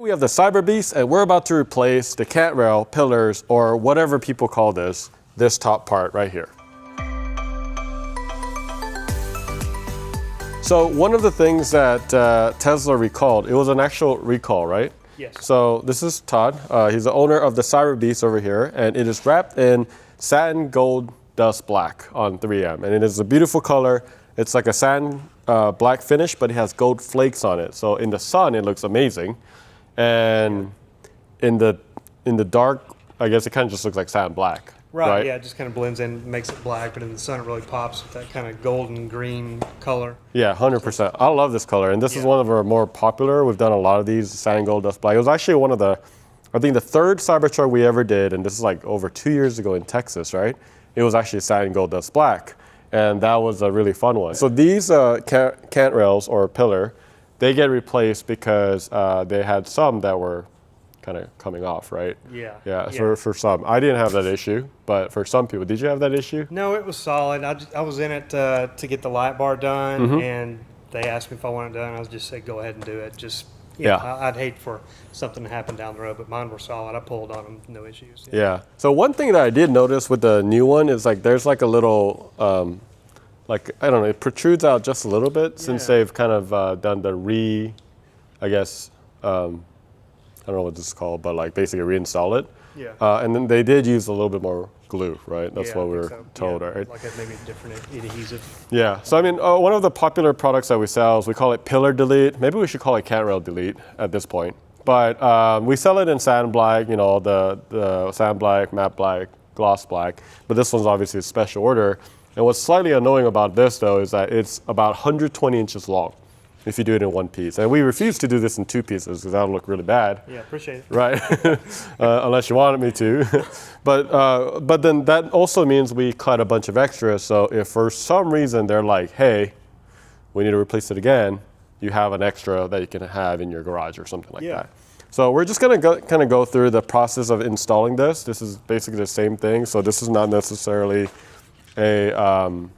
We have the Cyberbeast, and we're about to replace the cat rail, pillars, or whatever people call this top part right here. So one of the things that Tesla recalled, it was an actual recall, right? Yes. So this is Todd. He's the owner of the Cyberbeast over here, and it is wrapped in satin gold dust black on 3M, and it is a beautiful color. It's like a satin black finish, but it has gold flakes on it. So in the sun, it looks amazing. And in the dark, I guess it kind of just looks like satin black. Right, yeah, it just kind of blends in, makes it black, but in the sun it really pops with that kind of golden green color. Yeah, 100%. I love this color, and this is one of our more popular. We've done a lot of these, satin gold dust black. It was actually one of the, I think the third Cybertruck we ever did, and this is like over 2 years ago in Texas, right? It was actually satin gold dust black, and that was a really fun one. So these cant rails or pillar, they get replaced because they had some that were kind of coming off, right? Yeah. For some. I didn't have that issue, but for some people, did you have that issue? No, it was solid. I was in it to get the light bar done, and they asked me if I wanted it done. I was just say go ahead and do it. Just I'd hate for something to happen down the road, but mine were solid. I pulled on them, no issues. Yeah. So one thing that I did notice with the new one is like there's like a little like, I don't know, it protrudes out just a little bit since they've kind of done the I guess, I don't know what this is called, but like basically reinstall it. Yeah. And then they did use a little bit more glue, right? That's what we were told, right? Like maybe a different adhesive. Yeah. So I mean, one of the popular products that we sell is we call it pillar delete. Maybe we should call it cat rail delete at this point. But we sell it in satin black, you know, the satin black, matte black, gloss black. But this one's obviously a special order. And what's slightly annoying about this, though, is that it's about 120 inches long if you do it in one piece. And we refuse to do this in two pieces because that'll look really bad. Yeah, appreciate it. Right? Unless you wanted me to. But then that also means we cut a bunch of extras. So if for some reason they're like, hey, we need to replace it again, you have an extra that you can have in your garage or something like that. So we're just going to kind of go through the process of installing this. This is basically the same thing. So this is not necessarily a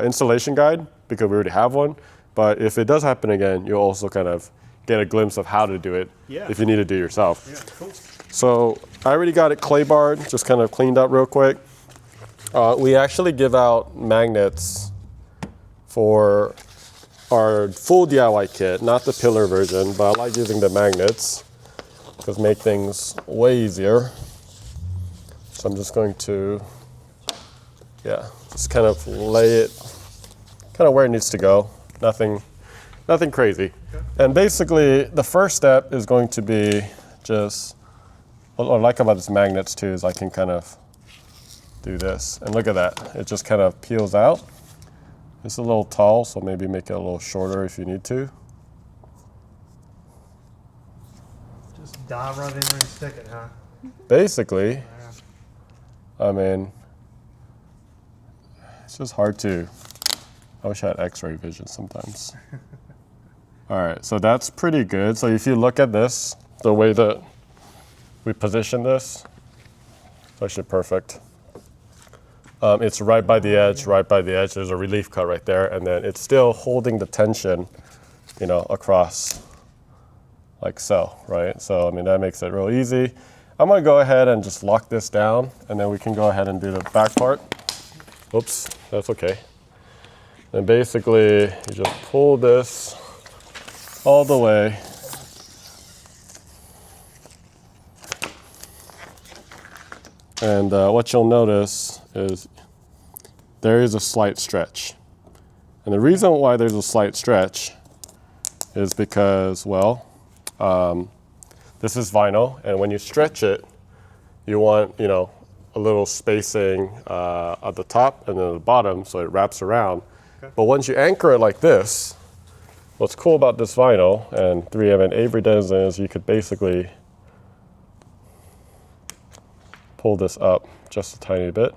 installation guide because we already have one. But if it does happen again, you'll also kind of get a glimpse of how to do it if you need to do it yourself. Yeah, cool. So I already got it clay barred, just kind of cleaned up real quick. We actually give out magnets for our full DIY kit, not the pillar version, but I like using the magnets because make things way easier. So I'm just going to, just kind of lay it kind of where it needs to go. Nothing crazy. Okay. And basically, the first step is going to be just, what I like about these magnets too is I can kind of do this. And look at that, it just kind of peels out. It's a little tall, so maybe make it a little shorter if you need to. Just dive right in there and stick it, huh? Basically, Yeah. I mean, it's just hard to, I wish I had x-ray vision sometimes. All right, so that's pretty good. So if you look at this, the way that we position this, it's actually perfect. It's right by the edge, There's a relief cut right there, and then it's still holding the tension, you know, across like so, right? So, I mean, that makes it real easy. I'm gonna go ahead and just lock this down, and then we can go ahead and do the back part. Oops, that's okay. And basically, you just pull this all the way. And what you'll notice is there is a slight stretch. And the reason why there's a slight stretch is because, well, this is vinyl, and when you stretch it, you want, you know, a little spacing at the top and then at the bottom so it wraps around. Okay. But once you anchor it like this, what's cool about this vinyl and 3M and Avery Dennison is you could basically pull this up just a tiny bit.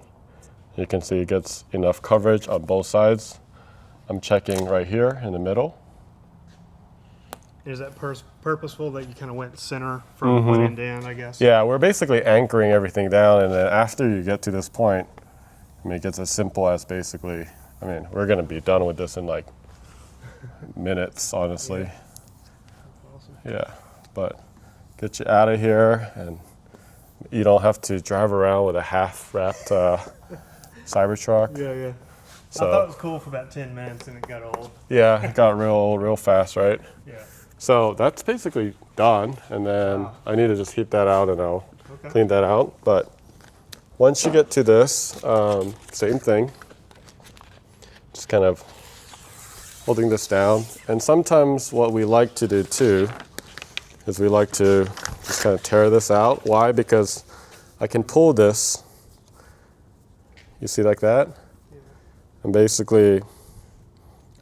You can see it gets enough coverage on both sides. I'm checking right here in the middle. Is that purposeful that you kind of went center from one end to end, I guess? Yeah, we're basically anchoring everything down, and then after you get to this point, I mean, it gets as simple as basically, I mean, we're going to be done with this in like minutes, honestly. Awesome. Yeah, but get you out of here, and you don't have to drive around with a half-wrapped Cybertruck. Yeah. So, I thought it was cool for about 10 minutes, and it got old. Yeah, it got real old real fast, right? Yeah. So that's basically done, and then I need to just heat that out, and I'll clean that out. But once you get to this, same thing. Just kind of holding this down. And sometimes what we like to do too is we like to just kind of tear this out. Why? Because I can pull this, you see, like that? And basically,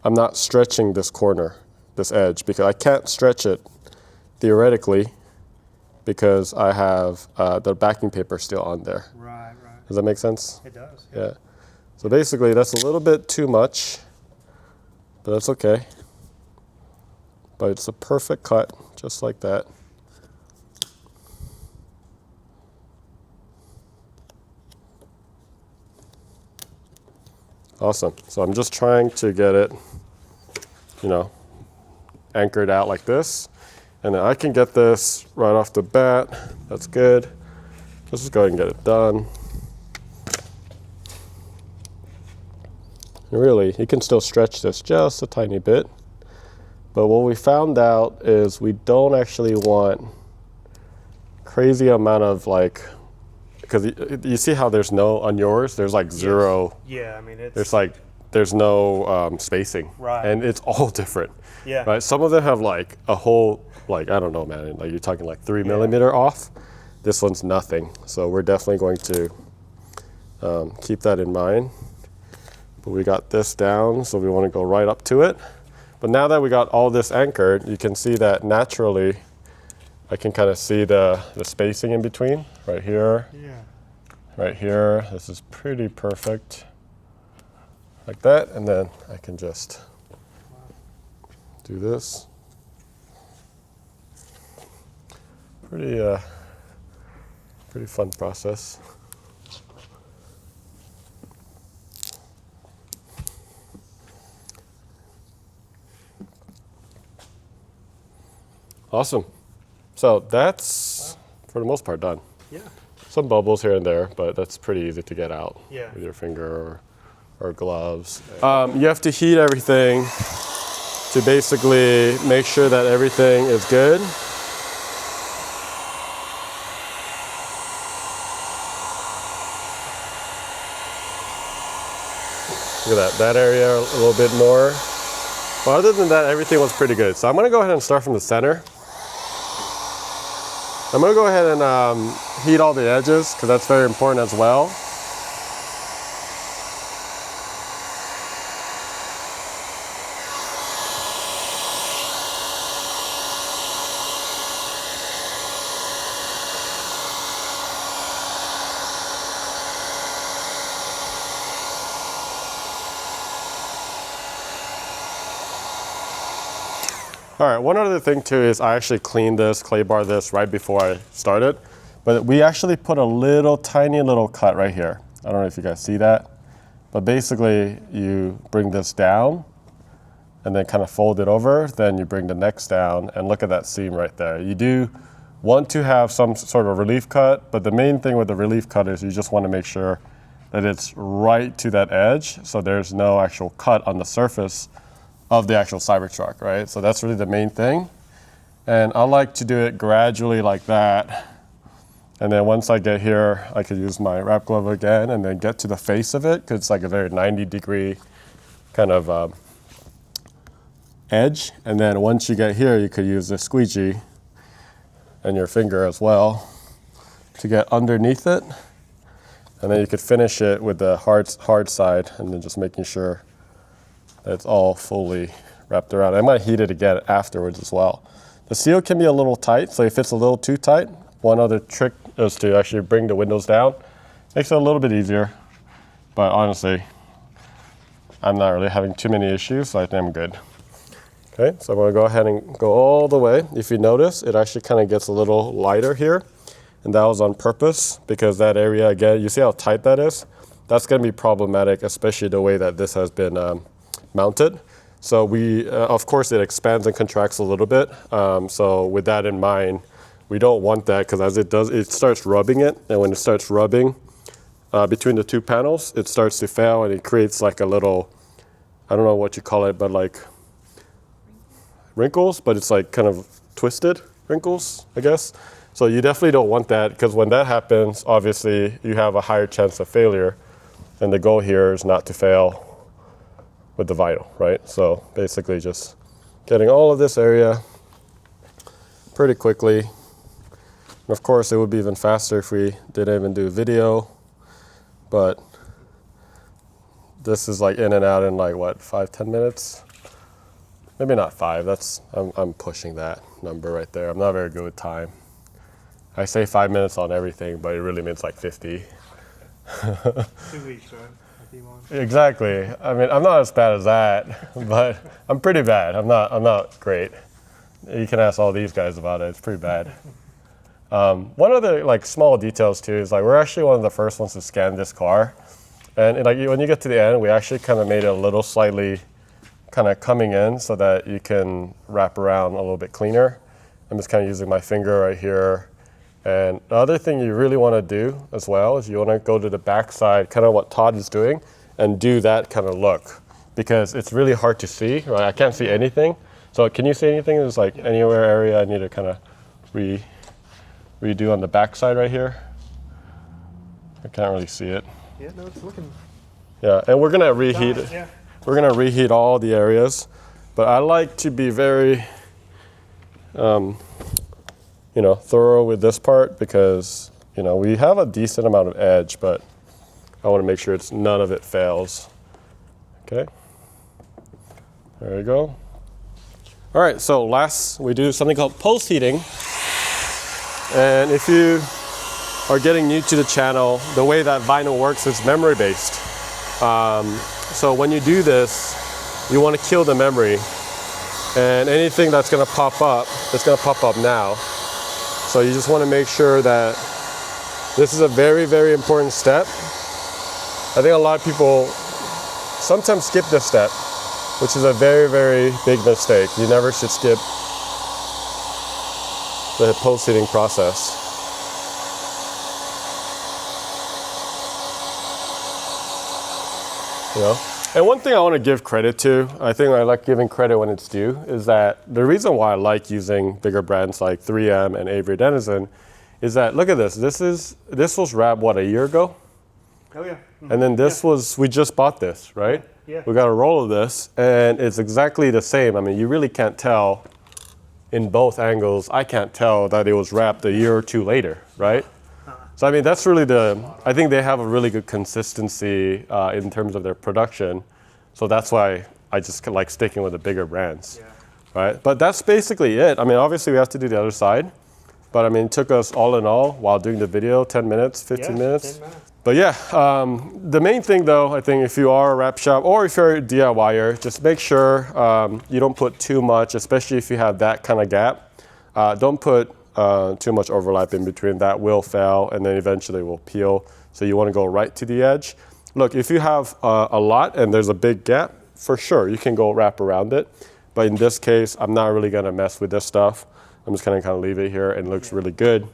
I'm not stretching this corner, this edge, because I can't stretch it theoretically because I have the backing paper still on there. Right. Does that make sense? It does. Yeah. So basically, that's a little bit too much, but that's okay. But it's a perfect cut, just like that. Awesome. So I'm just trying to get it, anchored out like this. And then I can get this right off the bat. That's good. Let's just go ahead and get it done. And really, you can still stretch this just a tiny bit. But what we found out is we don't actually want crazy amount of because you see how there's no, on yours, there's like zero. Yeah, I mean, There's no spacing. Right. And it's all different. Yeah. Right. Some of them have like a whole, I don't know, man, like you're talking like 3 millimeter off. This one's nothing. So we're definitely going to keep that in mind. But we got this down, so we want to go right up to it. But now that we got all this anchored, you can see that naturally I can kind of see the spacing in between, right here, right here. This is pretty perfect, like that. And then I can just do this. Pretty fun process. Awesome. So that's, for the most part, done. Yeah. Some bubbles here and there, but that's pretty easy to get out with your finger or gloves. You have to heat everything to basically make sure that everything is good. Look at that area a little bit more. But other than that, everything was pretty good. So I'm gonna go ahead and start from the center. I'm gonna go ahead and heat all the edges because that's very important as well. All right, one other thing too is I actually cleaned this, clay bar this right before I started, but we actually put a little tiny little cut right here. I don't know if you guys see that, but basically you bring this down and then kind of fold it over, then you bring the next down and look at that seam right there. You do want to have some sort of relief cut, but the main thing with the relief cut is you just want to make sure that it's right to that edge so there's no actual cut on the surface of the actual Cybertruck, right? So that's really the main thing. And I like to do it gradually like that. And then once I get here, I could use my wrap glove again and then get to the face of it because it's like a very 90-degree kind of edge. And then once you get here, you could use the squeegee and your finger as well to get underneath it. And then you could finish it with the hard side and then just making sure it's all fully wrapped around. I might heat it again afterwards as well. The seal can be a little tight, so if it's a little too tight, one other trick is to actually bring the windows down. Makes it a little bit easier, but honestly, I'm not really having too many issues, so I think I'm good. Okay, so I'm gonna go ahead and go all the way. If you notice, it actually kind of gets a little lighter here, and that was on purpose because that area, again, you see how tight that is? That's gonna be problematic, especially the way that this has been mounted. So we, of course, it expands and contracts a little bit. So with that in mind, We don't want that because as it does, it starts rubbing it. And when it starts rubbing between the two panels, it starts to fail and it creates like a little, I don't know what you call it, but like wrinkles, but it's like kind of twisted wrinkles, I guess. So you definitely don't want that because when that happens, obviously you have a higher chance of failure. And the goal here is not to fail with the vinyl, right? So basically just getting all of this area pretty quickly. And of course, it would be even faster if we didn't even do video, but this is like in and out in like what, 5-10 minutes? Maybe not 5. That's I'm pushing that number right there. I'm not very good with time. I say 5 minutes on everything, but it really means like 50. 2 weeks, right? Exactly. I mean, I'm not as bad as that, but I'm pretty bad. I'm not great. You can ask all these guys about it. It's pretty bad. One of the like small details too is like we're actually one of the first ones to scan this car, and like when you get to the end, we actually kind of made it a little slightly kind of coming in so that you can wrap around a little bit cleaner. I'm just kind of using my finger right here. And the other thing you really want to do as well is you want to go to the back side, kind of what Todd is doing, and do that kind of look because it's really hard to see. Right? I can't see anything. So can you see anything? There's like anywhere area I need to kind of redo on the back side right here. I can't really see it. Yeah, no, it's looking. Yeah, and we're gonna reheat it. Yeah. We're gonna reheat all the areas, but I like to be very, thorough with this part because we have a decent amount of edge, but I want to make sure none of it fails. Okay. There you go. All right, so last we do something called post heating. And if you are getting new to the channel, the way that vinyl works is memory based. So when you do this, you want to kill the memory. And anything that's going to pop up, it's going to pop up now. So you just want to make sure that this is a very, very important step. I think a lot of people sometimes skip this step, which is a very, very big mistake. You never should skip the post-heating process. And one thing I want to give credit to, I think I like giving credit when it's due, is that the reason why I like using bigger brands like 3M and Avery Dennison is that, look at this. This was wrapped, what, a year ago? Oh, yeah. Mm-hmm. And then this was, we just bought this, right? Yeah. We got a roll of this, and it's exactly the same. I mean, you really can't tell in both angles. I can't tell that it was wrapped a year or two later, right? So, I mean, that's really I think they have a really good consistency in terms of their production. So that's why I just like sticking with the bigger brands, right? But that's basically it. I mean, obviously we have to do the other side. But I mean, it took us all in all, while doing the video, 10 minutes, 15 minutes. 10 minutes. But yeah, the main thing though, I think if you are a wrap shop or if you're a DIYer, just make sure you don't put too much, especially if you have that kind of gap. Don't put too much overlap in between. That will fail and then eventually will peel. So you want to go right to the edge. Look, if you have a lot and there's a big gap, for sure, you can go wrap around it. But in this case, I'm not really going to mess with this stuff. I'm just going to kind of leave it here and it looks really good.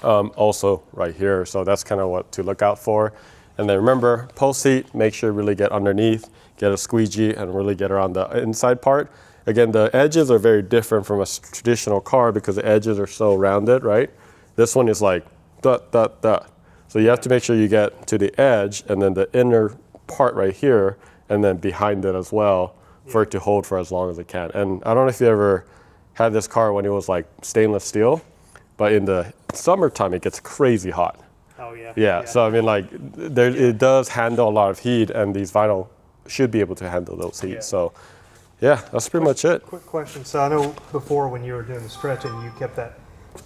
Also right here, so that's kind of what to look out for. And then remember, post heat, make sure you really get underneath, get a squeegee and really get around the inside part. Again, the edges are very different from a traditional car because the edges are so rounded, right? This one is like dot, dot, dot. So you have to make sure you get to the edge and then the inner part right here and then behind it as well for it to hold for as long as it can. And I don't know if you ever had this car when it was like stainless steel, but in the summertime it gets crazy hot. Oh yeah. Yeah. So I mean, like, it does handle a lot of heat, and these vinyl should be able to handle those heat. Yeah. So, yeah, that's pretty much it. Quick question. So I know before when you were doing the stretching, you kept that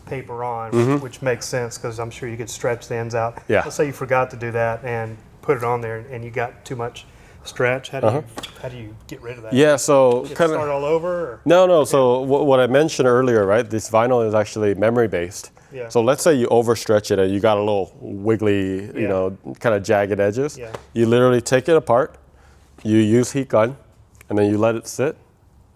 paper on, which makes sense because I'm sure you could stretch the ends out. Yeah. Let's say you forgot to do that and put it on there, and you got too much stretch. How do you get rid of that? Yeah. So You kind start of. all over? Or? No. So what I mentioned earlier, right? This vinyl is actually memory based. Yeah. So let's say you overstretch it and you got a little wiggly, you know, kind of jagged edges. Yeah. You literally take it apart, you use heat gun, and then you let it sit,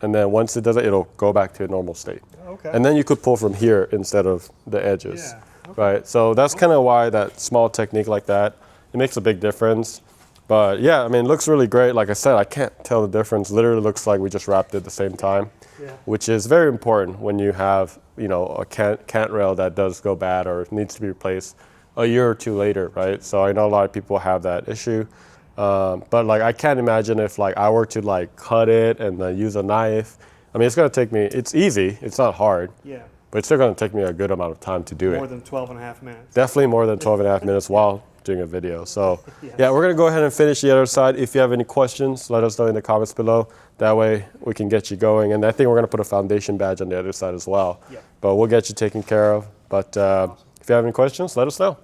and then once it does it, it'll go back to a normal state. Okay. And then you could pull from here instead of the edges, Yeah. Okay. right? So that's kind of why that small technique like that, it makes a big difference. But yeah, I mean, it looks really great. Like I said, I can't tell the difference. Literally looks like we just wrapped it at the same time, Yeah. which is very important when you have, you know, a cant rail that does go bad or needs to be replaced a year or two later, right? So I know a lot of people have that issue. But like, I can't imagine if like I were to like cut it and then use a knife. I mean, it's gonna take me, it's easy, it's not hard, Yeah. but it's still gonna take me a good amount of time to do More it. than 12 and a half minutes. Definitely more than 12 and a half minutes while doing a video. So Yes. yeah, we're gonna go ahead and finish the other side. If you have any questions, let us know in the comments below. That way we can get you going. And I think we're gonna put a foundation badge on the other side as well. Yeah. But we'll get you taken care of. But if you have any questions, let us know.